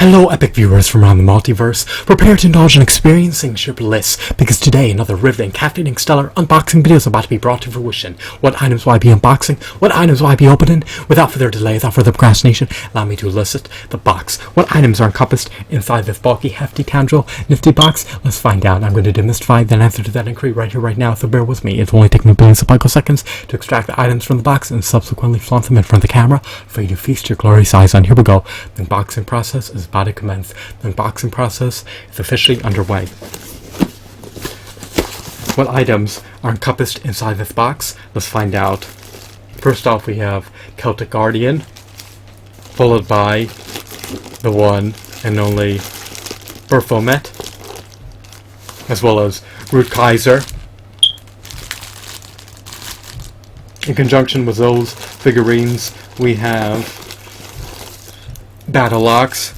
Hello, epic viewers from around the multiverse. Prepare to indulge in experiencing sheer bliss, because today another riveting, captivating, stellar unboxing video is about to be brought to fruition. What items will I be unboxing? What items will I be opening? Without further delay, without further procrastination, allow me to elicit the box. What items are encompassed inside this bulky, hefty, tangible, nifty box? Let's find out. I'm going to demystify the answer to that inquiry right here, right now, so bear with me. It'll only take me billions of picoseconds to extract the items from the box and subsequently flaunt them in front of the camera for you to feast your glorious eyes on. Here we go. The unboxing process is about to commence. The unboxing process is officially underway. What items are encompassed inside this box? Let's find out. First off, we have Celtic Guardian, followed by the one and only Baphomet, as well as Root Kaiser. In conjunction with those figurines, we have Battle Ox,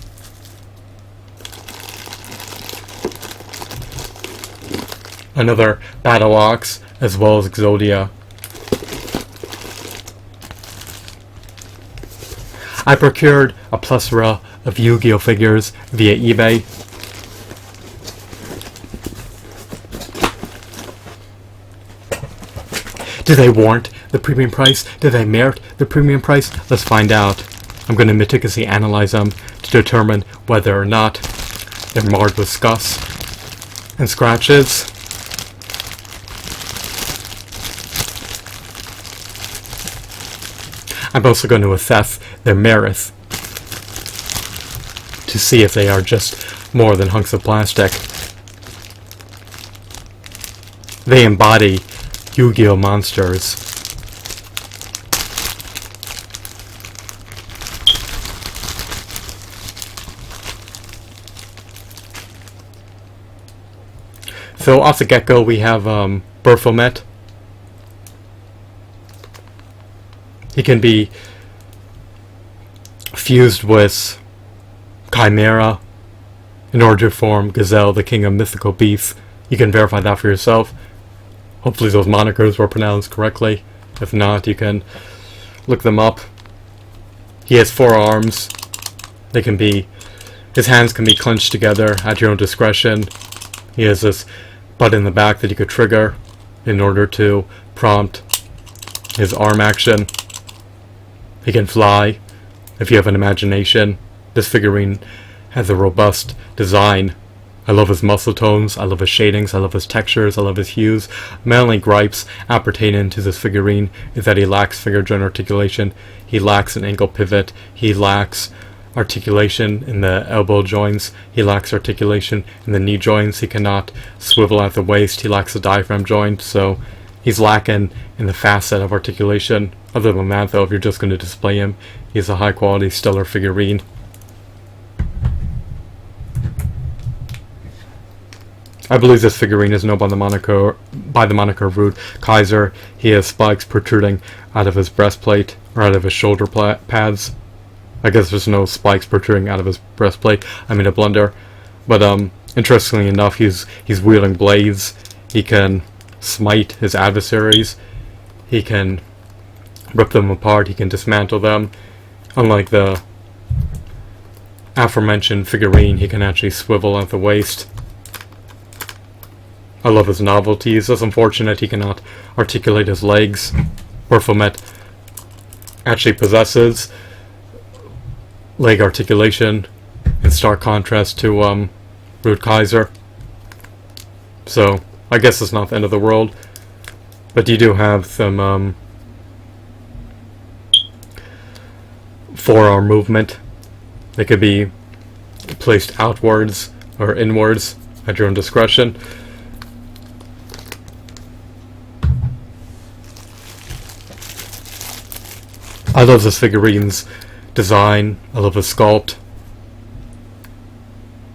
another Battle Ox, as well as Exodia. I procured a plethora of Yu-Gi-Oh figures via eBay. Do they warrant the premium price? Do they merit the premium price? Let's find out. I'm going to meticulously analyze them to determine whether or not they're marred with scuffs and scratches. I'm also going to assess their merits to see if they are just more than hunks of plastic. They embody Yu-Gi-Oh monsters. So off the get-go we have Baphomet. He can be fused with Chimera in order to form Gazelle, the king of mythical beasts. You can verify that for yourself. Hopefully those monikers were pronounced correctly. If not, you can look them up. He has 4 arms. They can be, his hands can be clenched together at your own discretion. He has this button in the back that you could trigger in order to prompt his arm action. He can fly if you have an imagination. This figurine has a robust design. I love his muscle tones, I love his shadings, I love his textures, I love his hues. My only gripes appertaining to this figurine is that he lacks finger joint articulation, he lacks an ankle pivot, he lacks articulation in the elbow joints, he lacks articulation in the knee joints, he cannot swivel at the waist, he lacks the diaphragm joint, so he's lacking in the facet of articulation. Other than that though, if you're just going to display him, he's a high quality stellar figurine. I believe this figurine is known by the moniker Root Kaiser. He has spikes protruding out of his breastplate, or out of his shoulder pads. I guess there's no spikes protruding out of his breastplate. I made a blunder. But interestingly enough, he's wielding blades. He can smite his adversaries. He can rip them apart. He can dismantle them. Unlike the aforementioned figurine, he can actually swivel at the waist. I love his novelties. It's unfortunate he cannot articulate his legs. Baphomet actually possesses leg articulation in stark contrast to Root Kaiser. So I guess it's not the end of the world. But you do have some forearm movement. They could be placed outwards or inwards at your own discretion. I love this figurine's design. I love his sculpt.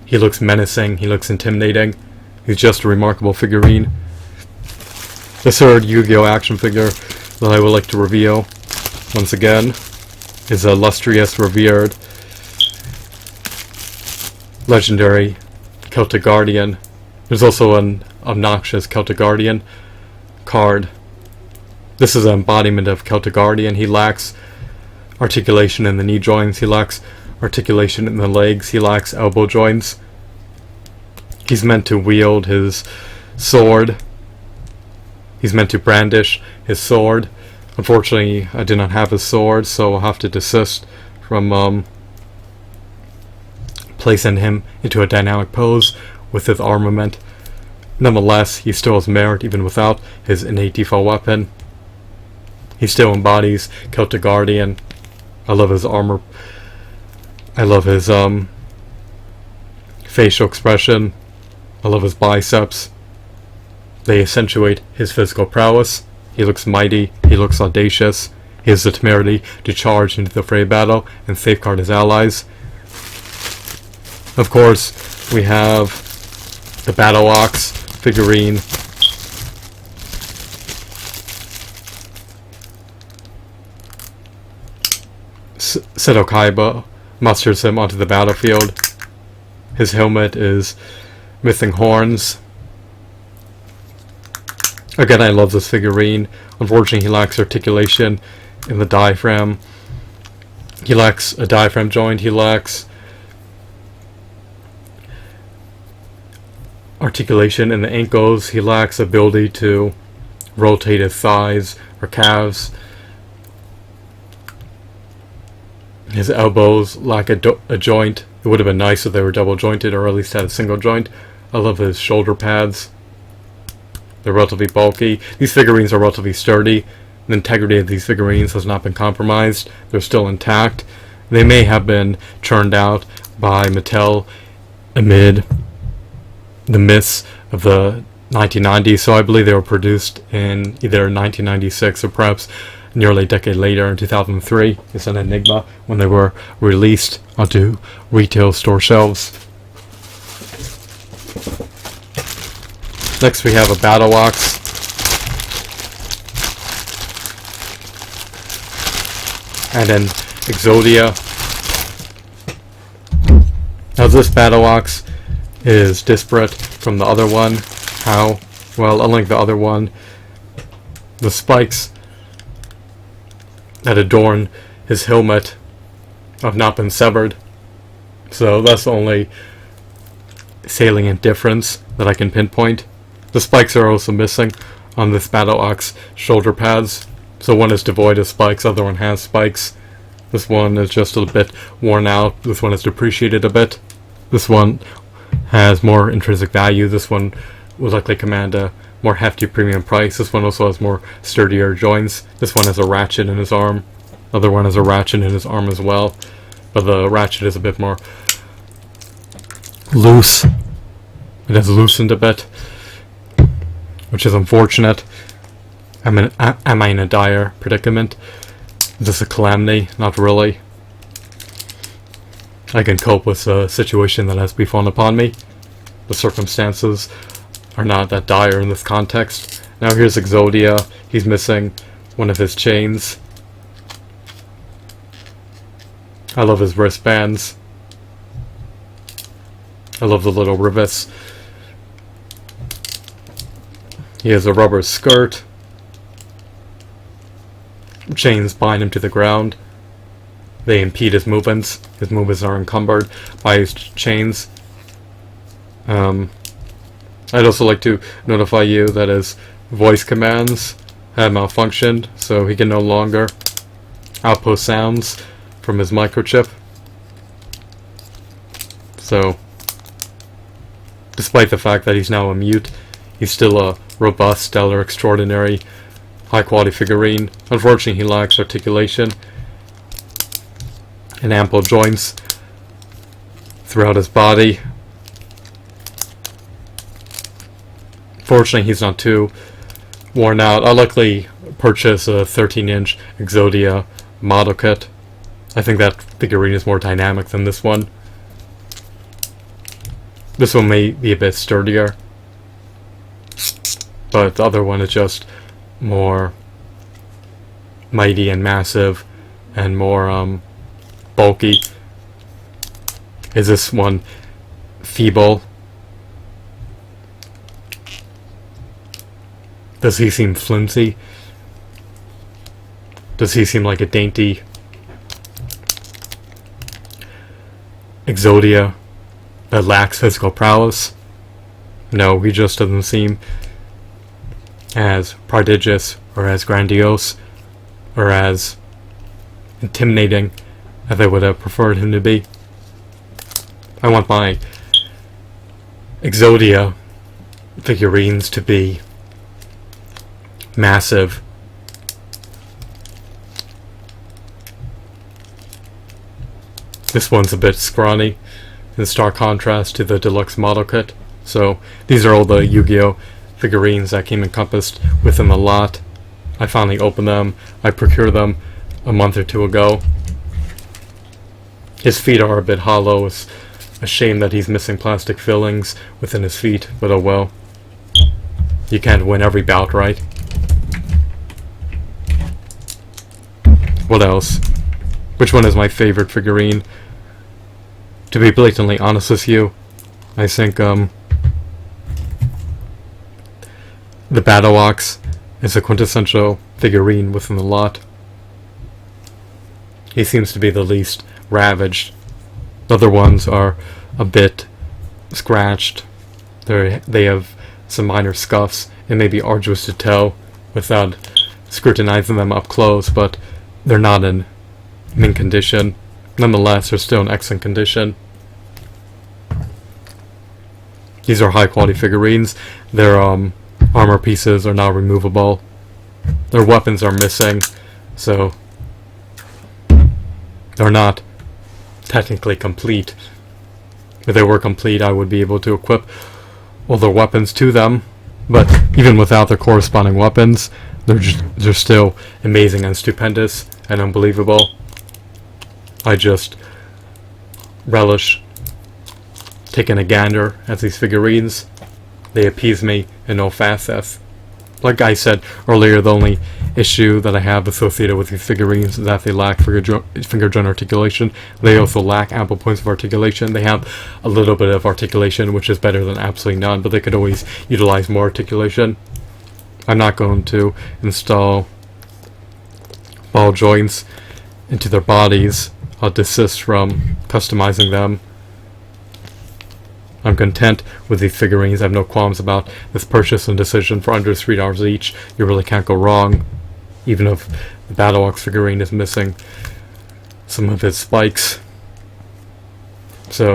He looks menacing. He looks intimidating. He's just a remarkable figurine. The third Yu-Gi-Oh action figure that I would like to reveal, once again, is a illustrious, revered, legendary Celtic Guardian. There's also an obnoxious Celtic Guardian card. This is an embodiment of Celtic Guardian. He lacks articulation in the knee joints. He lacks articulation in the legs. He lacks elbow joints. He's meant to wield his sword. He's meant to brandish his sword. Unfortunately, I do not have his sword, so I'll have to desist from placing him into a dynamic pose with his armament. Nonetheless, he still has merit even without his innate default weapon. He still embodies Celtic Guardian. I love his armor. I love his facial expression. I love his biceps. They accentuate his physical prowess. He looks mighty. He looks audacious. He has the temerity to charge into the fray battle and safeguard his allies. Of course, we have the Battle Ox figurine. Seto Kaiba musters him onto the battlefield. His helmet is missing horns. Again, I love this figurine. Unfortunately, he lacks articulation in the diaphragm. He lacks a diaphragm joint. He lacks articulation in the ankles. He lacks ability to rotate his thighs or calves. His elbows lack a joint. It would have been nice if they were double jointed or at least had a single joint. I love his shoulder pads. They're relatively bulky. These figurines are relatively sturdy. The integrity of these figurines has not been compromised. They're still intact. They may have been churned out by Mattel amid the mists of the 1990s, so I believe they were produced in either 1996 or perhaps nearly a decade later in 2003. It's an enigma when they were released onto retail store shelves. Next we have a Battle Ox. And then Exodia. Now this Battle Ox is disparate from the other one. How? Well, unlike the other one, the spikes that adorn his helmet have not been severed. So that's the only salient difference that I can pinpoint. The spikes are also missing on this Battle Ox shoulder pads. So one is devoid of spikes, the other one has spikes. This one is just a bit worn out. This one is depreciated a bit. This one has more intrinsic value. This one will likely command a more hefty premium price. This one also has more sturdier joints. This one has a ratchet in his arm. The other one has a ratchet in his arm as well. But the ratchet is a bit more loose. It has loosened a bit, which is unfortunate. Am I in a dire predicament? Is this a calamity? Not really. I can cope with a situation that has befallen upon me. The circumstances are not that dire in this context. Now here's Exodia. He's missing one of his chains. I love his wristbands. I love the little rivets. He has a rubber skirt. Chains bind him to the ground. They impede his movements. His movements are encumbered by his chains. I'd also like to notify you that his voice commands have malfunctioned, so he can no longer output sounds from his microchip. So, despite the fact that he's now a mute, he's still a robust, stellar, extraordinary, high-quality figurine. Unfortunately, he lacks articulation and ample joints throughout his body. Fortunately, he's not too worn out. I'll likely purchase a 13-inch Exodia model kit. I think that figurine is more dynamic than this one. This one may be a bit sturdier, but the other one is just more mighty and massive and more bulky. Is this one feeble? Does he seem flimsy? Does he seem like a dainty Exodia that lacks physical prowess. No, he just doesn't seem as prodigious or as grandiose or as intimidating as I would have preferred him to be. I want my Exodia figurines to be massive. This one's a bit scrawny, in stark contrast to the deluxe model kit. So these are all the Yu-Gi-Oh! Figurines that came encompassed within the lot. I finally opened them. I procured them a month or two ago. His feet are a bit hollow. It's a shame that he's missing plastic fillings within his feet, but oh well. You can't win every bout, right? What else? Which one is my favorite figurine? To be blatantly honest with you, I think the Battle Ox is a quintessential figurine within the lot. He seems to be the least ravaged. The other ones are a bit scratched. They have some minor scuffs. It may be arduous to tell without scrutinizing them up close, but they're not in mint condition. Nonetheless, they're still in excellent condition. These are high quality figurines. Their armor pieces are now removable. Their weapons are missing, so they're not technically complete. If they were complete, I would be able to equip all their weapons to them, but even without their corresponding weapons, they're still amazing and stupendous and unbelievable. I just relish taking a gander at these figurines. They appease me in no facets. Like I said earlier, the only issue that I have associated with these figurines is that they lack finger joint articulation. They also lack ample points of articulation. They have a little bit of articulation, which is better than absolutely none, but they could always utilize more articulation. I'm not going to install ball joints into their bodies. I'll desist from customizing them. I'm content with these figurines. I have no qualms about this purchase and decision. For under $3 each, you really can't go wrong. Even if the Battle Ox figurine is missing some of its spikes. So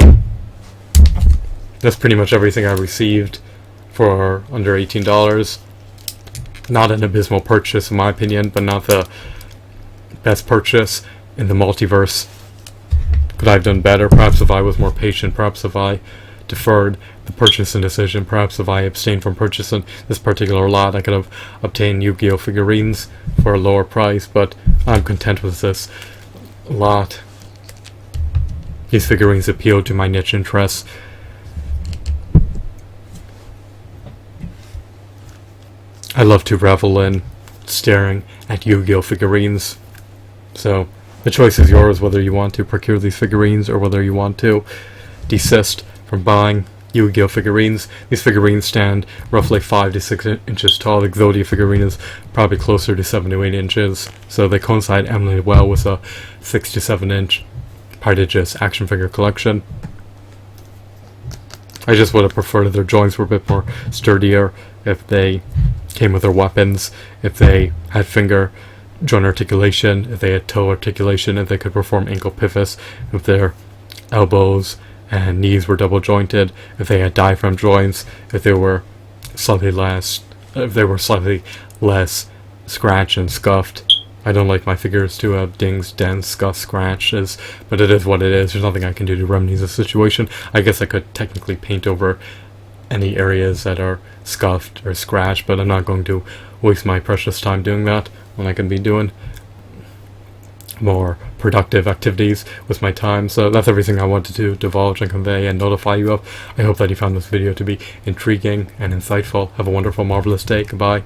that's pretty much everything I received for under $18. Not an abysmal purchase in my opinion, but not the best purchase in the multiverse. Could I have done better? Perhaps if I was more patient, perhaps if I deferred the purchasing decision, perhaps if I abstained from purchasing this particular lot, I could have obtained Yu-Gi-Oh! Figurines for a lower price, but I'm content with this lot. These figurines appeal to my niche interests. I love to revel in staring at Yu-Gi-Oh! Figurines. So the choice is yours whether you want to procure these figurines or whether you want to desist from buying Yu-Gi-Oh! Figurines. These figurines stand roughly 5 to 6 inches tall. The Exodia figurine is probably closer to 7 to 8 inches, so they coincide eminently well with a 6 to 7 inch prodigious action figure collection. I just would have preferred if their joints were a bit more sturdier, if they came with their weapons, if they had finger joint articulation, if they had toe articulation, if they could perform ankle pivots, if their elbows and knees were double jointed, if they had diaphragm joints, if they were slightly less scratched and scuffed. I don't like my figures to have dings, dents, scuffs, scratches, but it is what it is. There's nothing I can do to remedy the situation. I guess I could technically paint over any areas that are scuffed or scratched, but I'm not going to waste my precious time doing that when I can be doing more productive activities with my time. So that's everything I wanted to divulge and convey and notify you of. I hope that you found this video to be intriguing and insightful. Have a wonderful, marvelous day. Goodbye.